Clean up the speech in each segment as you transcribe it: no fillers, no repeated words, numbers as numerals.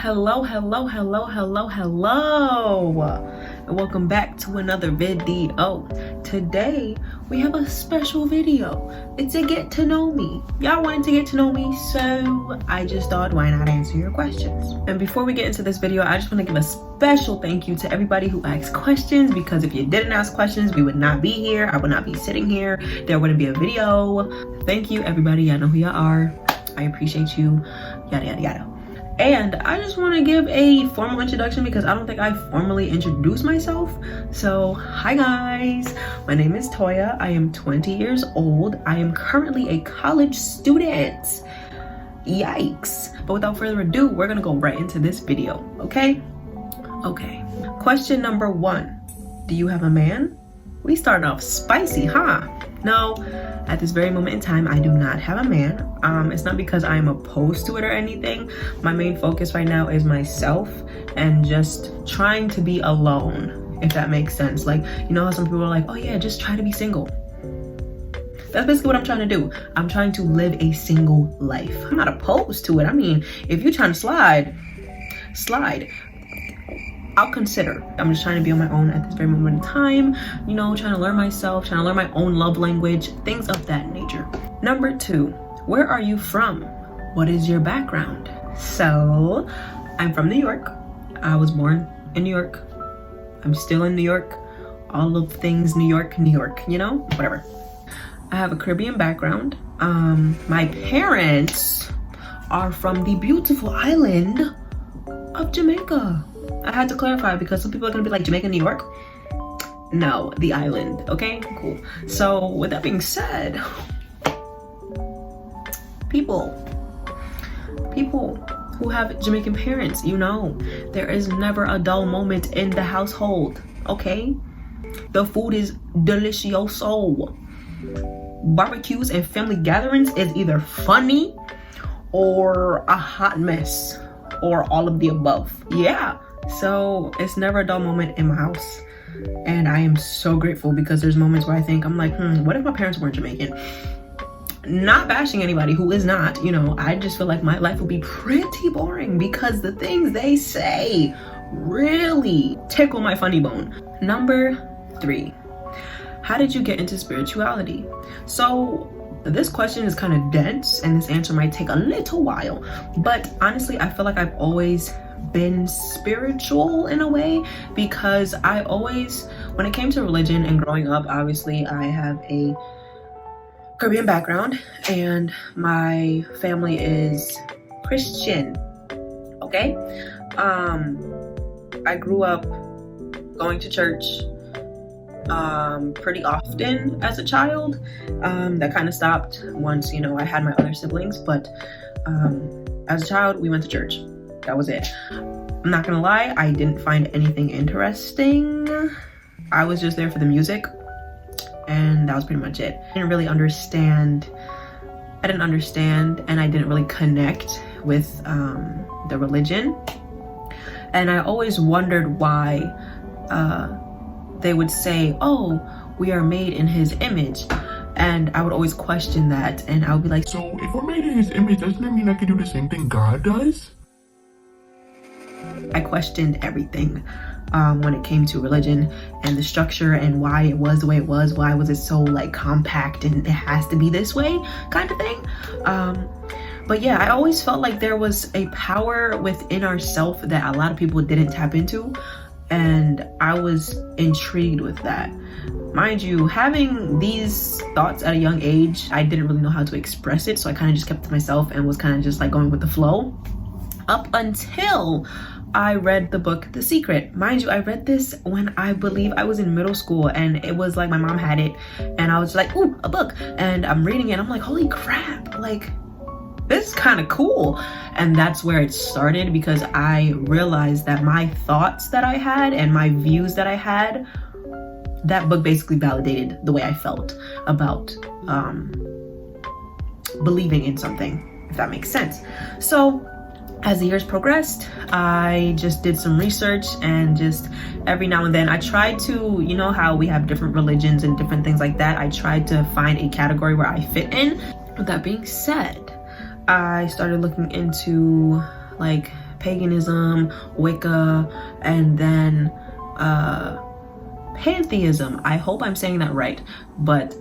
Hello, and welcome back to another video. Today we have a special video. It's a get to know me. Y'all wanted to get to know me, so I just thought, why not answer your questions? And before we get into this video, I just want to give a special thank you to everybody who asked questions, because if you didn't ask questions, we would not be here. I would not be sitting here. There wouldn't be a video. Thank you, everybody. I know who y'all are. I appreciate you. Yada yada yada. And I just want to give a formal introduction because I don't think I formally introduced myself. So hi guys, my name is Toya. I am 20 years old. I am currently a college student. Yikes. But without further ado, we're gonna go right into this video. Okay. Question number 1, do you have a man? We started off spicy, huh? No, at this very moment in time, I do not have a man. It's not because I'm opposed to it or anything. My main focus right now is myself and just trying to be alone, if that makes sense. Like, you know how some people are like, oh yeah, just try to be single. That's basically what I'm trying to do. I'm trying to live a single life. I'm not opposed to it. I mean, if you're trying to slide. I'll consider. I'm just trying to be on my own at this very moment in time, you know, trying to learn myself, trying to learn my own love language, things of that nature. Number 2, where are you from? What is your background? So, I'm from New York. I was born in New York. I'm still in New York. All of things New York, you know, whatever. I have a Caribbean background. My parents are from the beautiful island of Jamaica. I had to clarify because some people are gonna be like, Jamaica, New York? No, the island. Okay, cool. So with that being said, people who have Jamaican parents, you know, there is never a dull moment in the household. Okay, the food is delicioso. Barbecues and family gatherings is either funny or a hot mess or all of the above. Yeah. So it's never a dull moment in my house, and I am so grateful because there's moments where I think, I'm like, what if my parents weren't Jamaican? Not bashing anybody who is not, you know, I just feel like my life would be pretty boring because the things they say really tickle my funny bone. Number 3, how did you get into spirituality? So this question is kind of dense and this answer might take a little while, but honestly, I feel like I've always been spiritual in a way, because I always, when it came to religion and growing up, obviously I have a Caribbean background and my family is Christian. Okay, I grew up going to church pretty often as a child. That kind of stopped once, you know, I had my other siblings, but as a child we went to church. That was it. I'm not gonna lie, I didn't find anything interesting. I was just there for the music, and that was pretty much it. I didn't understand, and I didn't really connect with the religion. And I always wondered why they would say, oh, we are made in his image. And I would always question that, and I would be like, so if we're made in his image, doesn't that mean I can do the same thing God does? I questioned everything when it came to religion and the structure and why it was the way it was. Why was it so like compact and it has to be this way kind of thing? But yeah, I always felt like there was a power within ourselves that a lot of people didn't tap into, and I was intrigued with that. Mind you, having these thoughts at a young age, I didn't really know how to express it, so I kind of just kept to myself and was kind of just like going with the flow up until I read the book The Secret. Mind you, I read this when I believe I was in middle school, and it was like my mom had it and I was like, ooh, a book, and I'm reading it and I'm like, holy crap, like this is kind of cool. And that's where it started, because I realized that my thoughts that I had and my views that I had, that book basically validated the way I felt about believing in something, if that makes sense. So as the years progressed, I just did some research, and just every now and then I tried to, you know how we have different religions and different things like that, I tried to find a category where I fit in. With that being said, I started looking into like paganism, Wicca, and then pantheism. I hope I'm saying that right, but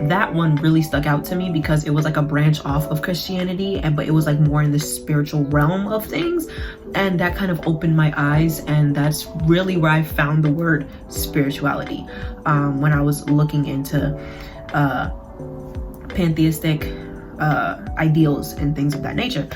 that one really stuck out to me because it was like a branch off of Christianity, but it was like more in the spiritual realm of things, and that kind of opened my eyes, and that's really where I found the word spirituality when I was looking into pantheistic ideals and things of that nature.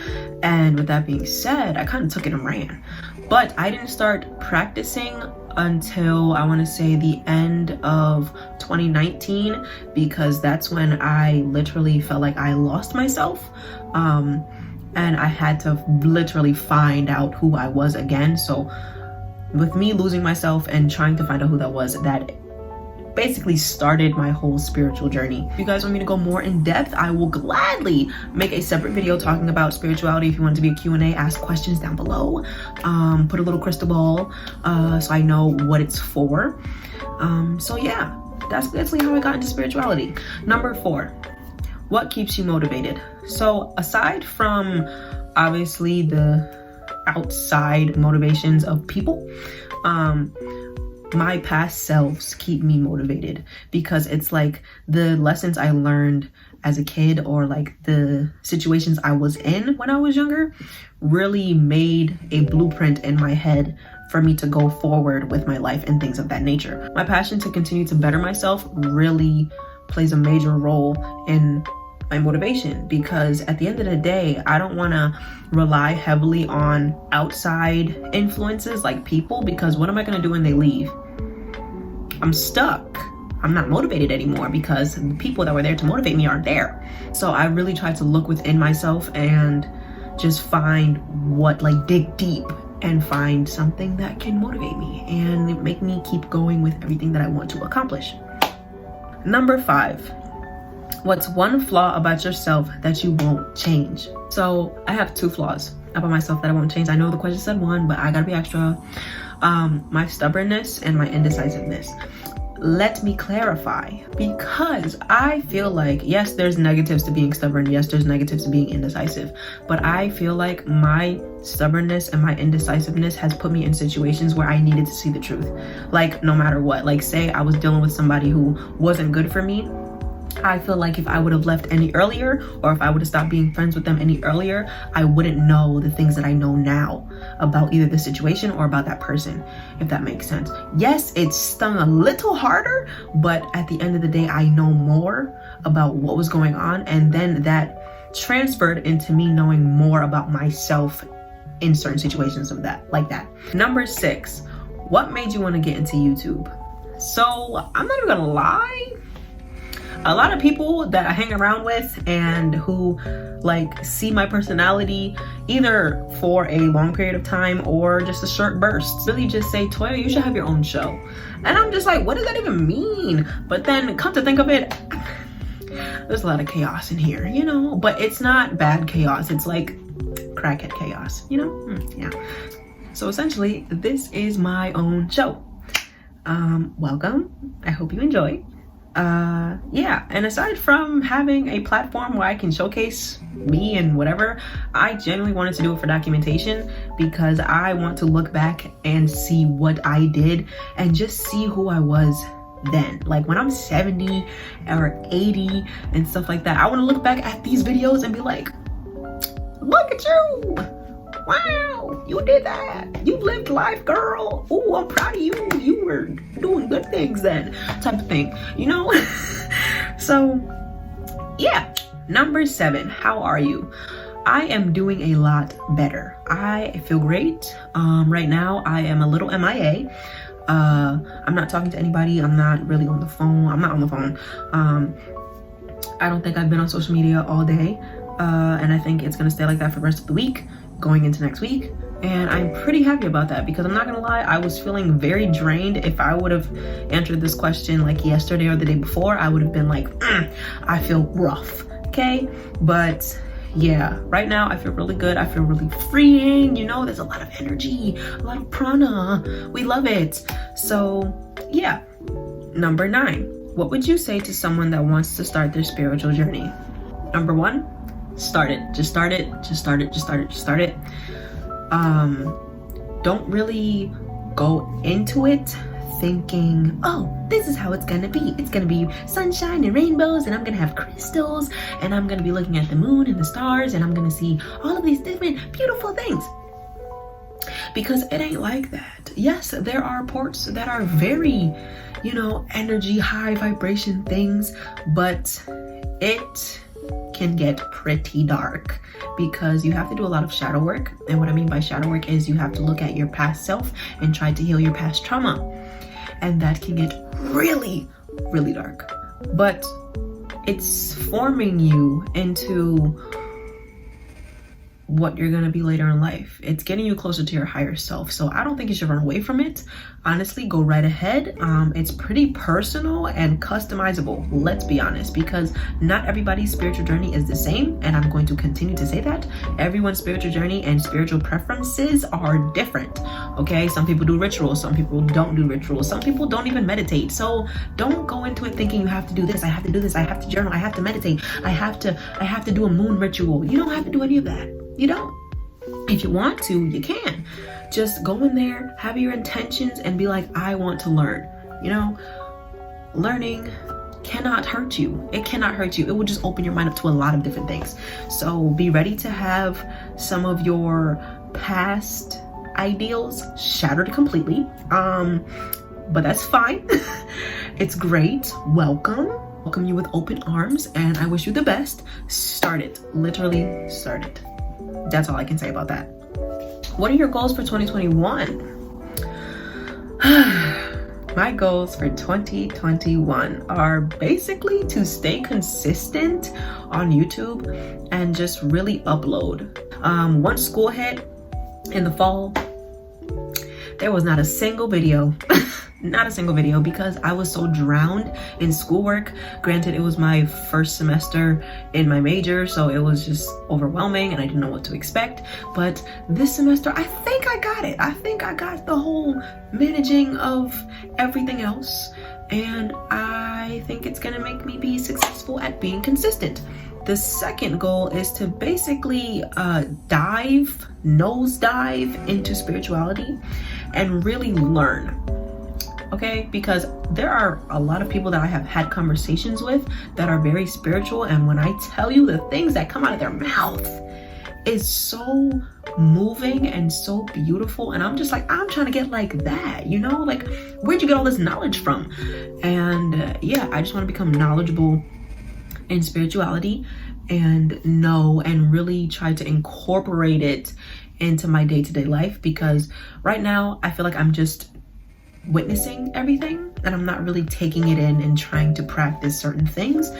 And with that being said, I kind of took it and ran, but I didn't start practicing until I want to say the end of 2019, because that's when I literally felt like I lost myself, and I had to literally find out who I was again. So with me losing myself and trying to find out who that was, that basically started my whole spiritual journey. If you guys want me to go more in depth, I will gladly make a separate video talking about spirituality. If you want it to be a Q&A, ask questions down below. Put a little crystal ball so I know what it's for. So yeah, that's basically how I got into spirituality. Number 4, what keeps you motivated? So aside from obviously the outside motivations of people, my past selves keep me motivated, because it's like the lessons I learned as a kid, or like the situations I was in when I was younger, really made a blueprint in my head for me to go forward with my life and things of that nature. My passion to continue to better myself really plays a major role in my motivation, because at the end of the day, I don't want to rely heavily on outside influences like people, because what am I going to do when they leave? I'm stuck. I'm not motivated anymore because the people that were there to motivate me aren't there. So I really try to look within myself and just find what, like, dig deep and find something that can motivate me and make me keep going with everything that I want to accomplish. Number 5. What's one flaw about yourself that you won't change? So I have 2 flaws about myself that I won't change. I know the question said 1, but I gotta be extra. My stubbornness and my indecisiveness. Let me clarify, because I feel like, yes, there's negatives to being stubborn. Yes, there's negatives to being indecisive, but I feel like my stubbornness and my indecisiveness has put me in situations where I needed to see the truth. Like, no matter what, like say I was dealing with somebody who wasn't good for me, I feel like if I would have left any earlier, or if I would have stopped being friends with them any earlier, I wouldn't know the things that I know now about either the situation or about that person, if that makes sense. Yes, it stung a little harder, but at the end of the day, I know more about what was going on, and then that transferred into me knowing more about myself in certain situations of that, like that. Number 6, what made you want to get into YouTube? So I'm not even gonna lie, a lot of people that I hang around with and who like see my personality either for a long period of time or just a short burst really just say, Toya, you should have your own show. And I'm just like, what does that even mean? But then come to think of it, there's a lot of chaos in here, you know, but it's not bad chaos. It's like crackhead chaos, you know? Yeah. So essentially, this is my own show. Welcome. I hope you enjoy. Yeah, and aside from having a platform where I can showcase me and whatever, I genuinely wanted to do it for documentation, because I want to look back and see what I did and just see who I was then. Like when I'm 70 or 80 and stuff like that, I want to look back at these videos and be like, look at you, wow, you did that, you lived life, girl. Oh, I'm proud of you, you were doing good things then, type of thing, you know? So yeah. Number 7, how are you? I am doing a lot better. I feel great. Right now I am a little MIA. I'm not talking to anybody. I'm not really on the phone. I'm not on the phone. I don't think I've been on social media all day. And I think it's gonna stay like that for the rest of the week, going into next week. And I'm pretty happy about that, because I'm not gonna lie, I was feeling very drained. If I would have answered this question like yesterday or the day before, I would have been like, I feel rough, okay? But yeah, right now I feel really good. I feel really freeing, you know, there's a lot of energy, a lot of prana. We love it. So yeah. Number 9, what would you say to someone that wants to start their spiritual journey? Number 1, start it. Just start it. Just start it. Just start it. Just start it. don't really go into it thinking, oh, this is how it's gonna be. It's gonna be sunshine and rainbows, and I'm gonna have crystals, and I'm gonna be looking at the moon and the stars, and I'm gonna see all of these different beautiful things. Because it ain't like that. Yes, there are ports that are very, you know, energy, high vibration things, but it can get pretty dark because you have to do a lot of shadow work. And what I mean by shadow work is you have to look at your past self and try to heal your past trauma. And that can get really, really dark. But it's forming you into what you're gonna be later in life. It's getting you closer to your higher self. So I don't think you should run away from it. Honestly, go right ahead. It's pretty personal and customizable, let's be honest, because not everybody's spiritual journey is the same, and I'm going to continue to say that. Everyone's spiritual journey and spiritual preferences are different, okay? Some people do rituals, some people don't do rituals, some people don't even meditate. So don't go into it thinking you have to do this, I have to do this, I have to journal, I have to meditate, I have to do a moon ritual. You don't have to do any of that. You don't. If you want to, you can. Just go in there, have your intentions, and be like, I want to learn. You know, learning cannot hurt you. It cannot hurt you. It will just open your mind up to a lot of different things. So be ready to have some of your past ideals shattered completely. But that's fine. It's great. Welcome you with open arms, and I wish you the best. Start it. Literally start it. That's all I can say about that. What are your goals for 2021? My goals for 2021 are basically to stay consistent on YouTube and just really upload. Once school hit in the fall, there was not a single video. Not a single video, because I was so drowned in schoolwork. Granted, it was my first semester in my major, so it was just overwhelming and I didn't know what to expect. But this semester, I think I got it. I think I got the whole managing of everything else, and I think it's gonna make me be successful at being consistent. The second goal is to basically nosedive into spirituality and really learn. Okay, because there are a lot of people that I have had conversations with that are very spiritual, and when I tell you the things that come out of their mouth is so moving and so beautiful, and I'm just like, I'm trying to get like that, you know? Like, where'd you get all this knowledge from? And yeah, I just want to become knowledgeable in spirituality and know and really try to incorporate it into my day-to-day life, because right now I feel like I'm just witnessing everything and I'm not really taking it in and trying to practice certain things,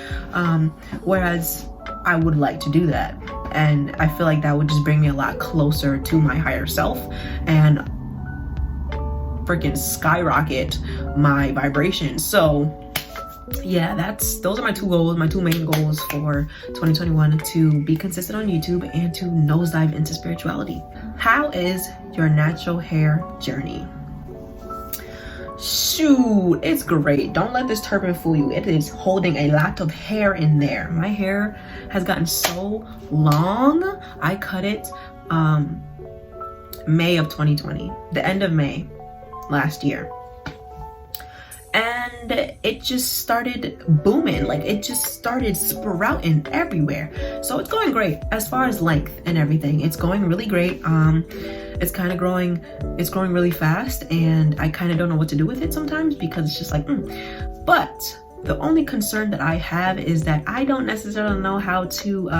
whereas I would like to do that, and I feel like that would just bring me a lot closer to my higher self and freaking skyrocket my vibration. So yeah, those are my two goals, my two main goals for 2021, to be consistent on YouTube and to nosedive into spirituality. How is your natural hair journey? Shoot, it's great. Don't let this turban fool you. It is holding a lot of hair in there. My hair has gotten so long. I cut it May of 2020, the end of May last year. And it just started booming. Like, it just started sprouting everywhere. So it's going great as far as length and everything. It's going really great. It's growing really fast, and I kind of don't know what to do with it sometimes, because it's just like, But the only concern that I have is that I don't necessarily know how to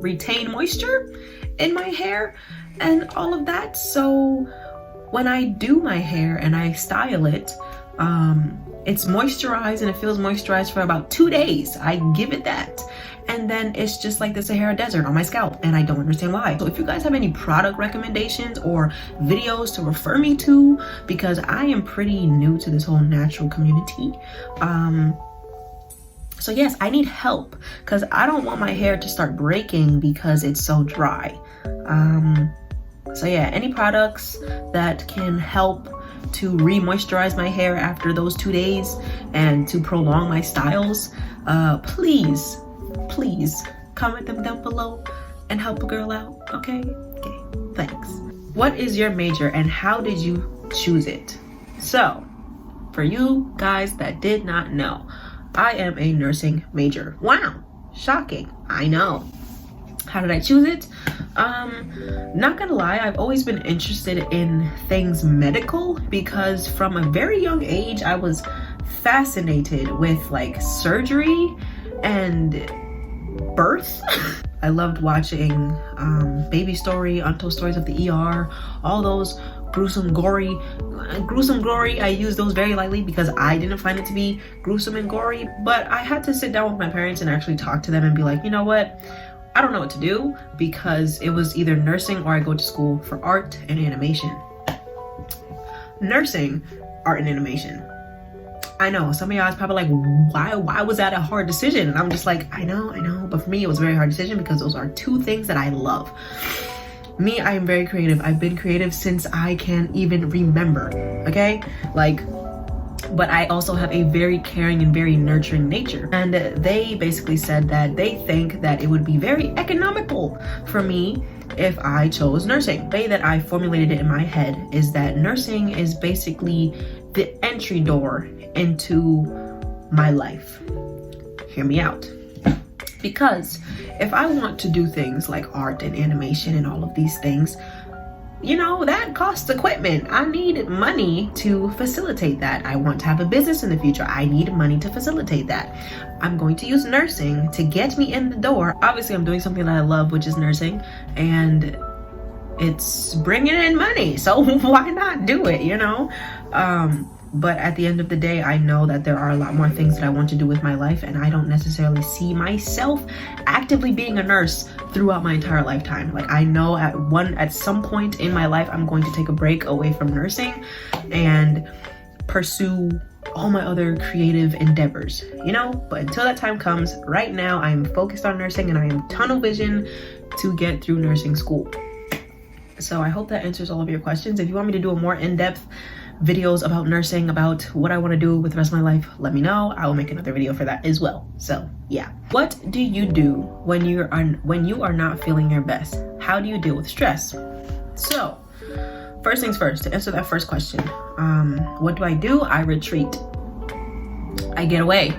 retain moisture in my hair and all of that. So when I do my hair and I style it, it's moisturized, and it feels moisturized for about 2 days. I give it that. And then it's just like the Sahara Desert on my scalp, and I don't understand why. So if you guys have any product recommendations or videos to refer me to, because I am pretty new to this whole natural community, so yes, I need help, because I don't want my hair to start breaking because it's so dry. So yeah, any products that can help to re-moisturize my hair after those 2 days and to prolong my styles, please comment them down below and help a girl out, okay? What is your major and how did you choose it? So, for you guys that did not know, I am a nursing major. Wow, shocking, I know. How did I choose it? Not gonna lie, I've always been interested in things medical because from a very young age, I was fascinated with like surgery and birth. I loved watching Baby Story, Untold Stories of the ER, all those gruesome, gory. I use those very lightly because I didn't find it to be gruesome and gory, but I had to sit down with my parents and actually talk to them and be like, you know what? I don't know what to do, because it was either nursing or I go to school for art and animation. Nursing, art and animation. I know some of y'all is probably like, why was that a hard decision? And I'm just like, I know, but for me it was a very hard decision because those are two things that I love. Me, I am very creative. I've been creative since I can even remember, okay? But I also have a very caring and very nurturing nature. And they basically said that they think that it would be very economical for me if I chose nursing. The way that I formulated it in my head is that nursing is basically the entry door into my life. Hear me out. Because if I want to do things like art and animation and all of these things, you know, that costs equipment. I need money to facilitate that. I want to have a business in the future. I need money to facilitate that. I'm going to use nursing to get me in the door. Obviously, I'm doing something that I love, which is nursing, and it's bringing in money. So why not do it, you know? But at the end of the day, I know that there are a lot more things that I want to do with my life, and I don't necessarily see myself actively being a nurse throughout my entire lifetime. Like, I know at some point in my life, I'm going to take a break away from nursing and pursue all my other creative endeavors, you know? But until that time comes, right now, I am focused on nursing and I am tunnel vision to get through nursing school. So I hope that answers all of your questions. If you want me to do a more in-depth videos about nursing, about what I want to do with the rest of my life, let me know. I will make another video for that as well. So yeah, what do you do when you are not feeling your best? How do you deal with stress? So first things first, to answer that first question, what do? I retreat. I get away.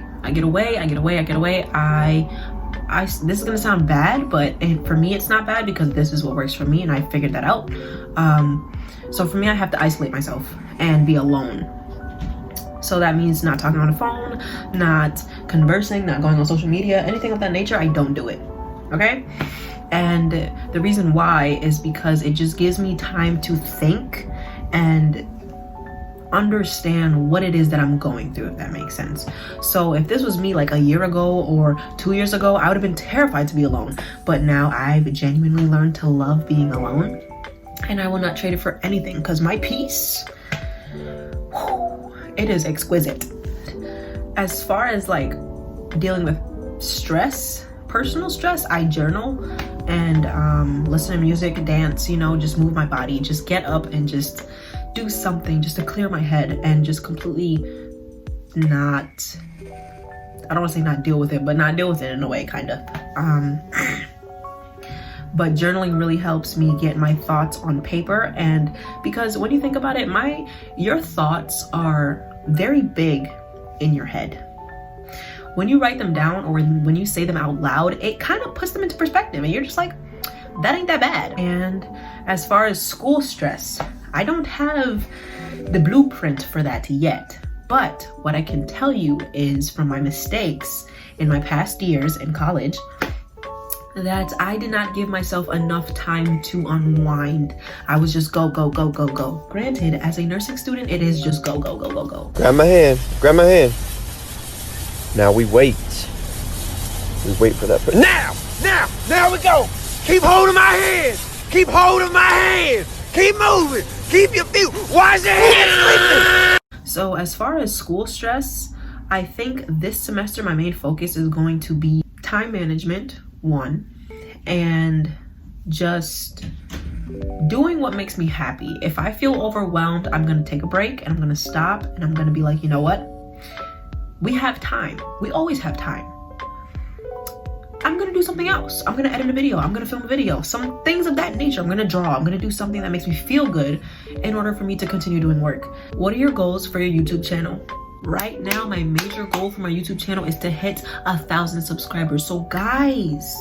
This is gonna sound bad, but for me it's not bad because this is what works for me and I figured that out. So for me, I have to isolate myself and be alone. So that means not talking on the phone, not conversing, not going on social media, anything of that nature. I don't do it, okay? And the reason why is because it just gives me time to think and understand what it is that I'm going through, if that makes sense. So if this was me like a year ago or 2 years ago, I would have been terrified to be alone. But now I've genuinely learned to love being alone. And I will not trade it for anything because my peace, it is exquisite. As far as like dealing with stress, personal stress, I journal and listen to music, dance, you know, just move my body, just get up and just do something just to clear my head and just completely not, I don't want to say not deal with it, but not deal with it in a way, kind of. But journaling really helps me get my thoughts on paper. And because when you think about it, your thoughts are very big in your head. When you write them down or when you say them out loud, it kind of puts them into perspective and you're just like, that ain't that bad. And as far as school stress, I don't have the blueprint for that yet. But what I can tell you is from my mistakes in my past years in college, that I did not give myself enough time to unwind. I was just go. Granted, as a nursing student, it is just go. Grab my hand. Now we wait. We wait for that person. Now we go. Keep holding my hand. Keep moving. Keep your feet. Why is your hand sleeping? So as far as school stress, I think this semester my main focus is going to be time management, one, and just doing what makes me happy. If I feel overwhelmed, I'm gonna take a break and I'm gonna stop and I'm gonna be like, you know what? We have time. We always have time. I'm gonna do something else. I'm gonna edit a video, I'm gonna film a video, some things of that nature. I'm gonna draw, I'm gonna do something that makes me feel good in order for me to continue doing work. What are your goals for your YouTube channel? Right now, my major goal for my YouTube channel is to hit 1,000 subscribers. So guys,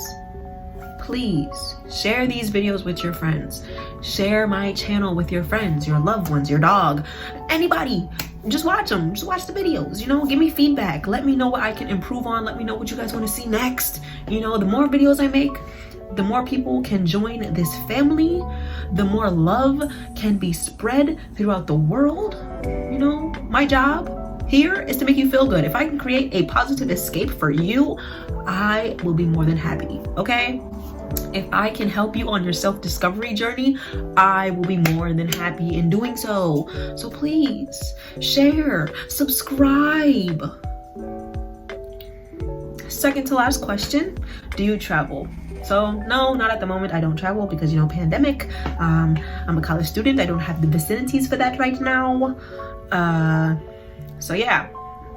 please share these videos with your friends. Share my channel with your friends, your loved ones, your dog, anybody. Just watch them, just watch the videos, you know, give me feedback. Let me know what I can improve on. Let me know what you guys want to see next. You know, the more videos I make, the more people can join this family, the more love can be spread throughout the world. You know, my job here is to make you feel good. If I can create a positive escape for you, I will be more than happy, okay? If I can help you on your self-discovery journey, I will be more than happy in doing so. So please share, subscribe. Second to last question, do you travel? So no, not at the moment. I don't travel because, you know, pandemic. I'm a college student. I don't have the vicinities for that right now. So yeah,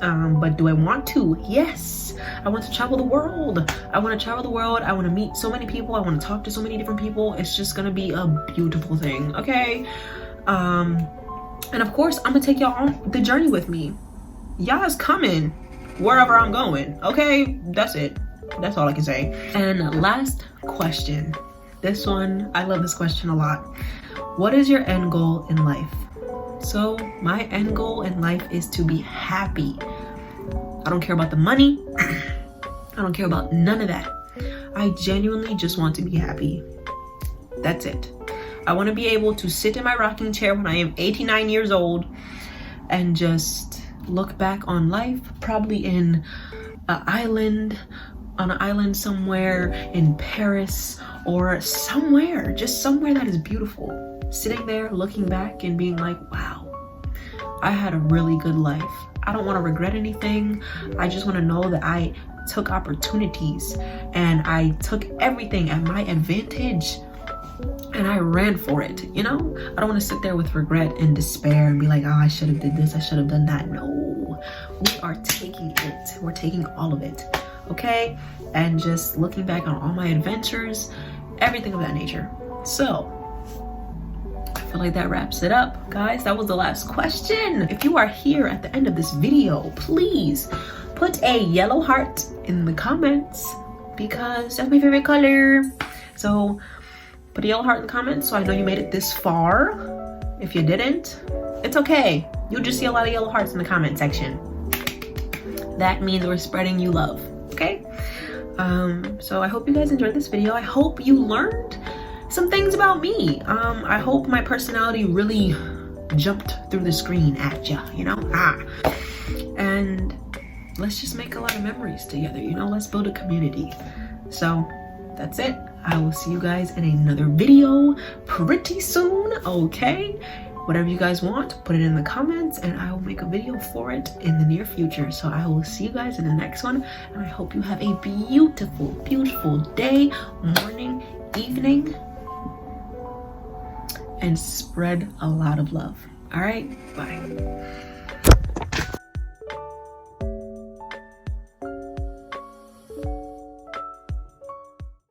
but do I want to? Yes, I want to travel the world. I want to travel the world. I want to meet so many people. I want to talk to so many different people. It's just gonna be a beautiful thing, okay? And of course, I'm gonna take y'all on the journey with me. Y'all's coming wherever I'm going, okay? That's it. That's all I can say. And last question. This one, I love this question a lot. What is your end goal in life? So my end goal in life is to be happy. I don't care about the money. I don't care about none of that. I genuinely just want to be happy. That's it. I want to be able to sit in my rocking chair when I am 89 years old and just look back on life, probably in an island somewhere in Paris or somewhere, just somewhere that is beautiful. Sitting there looking back and being like, wow, I had a really good life. I don't want to regret anything. I just want to know that I took opportunities and I took everything at my advantage and I ran for it, you know? I don't want to sit there with regret and despair and be like, oh, I should have did this, I should have done that. No, we are taking it. We're taking all of it, okay? And just looking back on all my adventures, everything of that nature. So I feel like that wraps it up, guys. That was the last question. If you are here at the end of this video, please put a yellow heart in the comments because that's my favorite color. So put a yellow heart in the comments so I know you made it this far. If you didn't, it's okay. You'll just see a lot of yellow hearts in the comment section. That means we're spreading you love, okay? So I hope you guys enjoyed this video. I hope you learned some things about me. I hope my personality really jumped through the screen at ya, you know? And let's just make a lot of memories together, you know? Let's build a community. So that's it. I will see you guys in another video pretty soon, okay? Whatever you guys want, put it in the comments and I will make a video for it in the near future. So I will see you guys in the next one and I hope you have a beautiful, beautiful day, morning, evening, and spread a lot of love. All right, bye.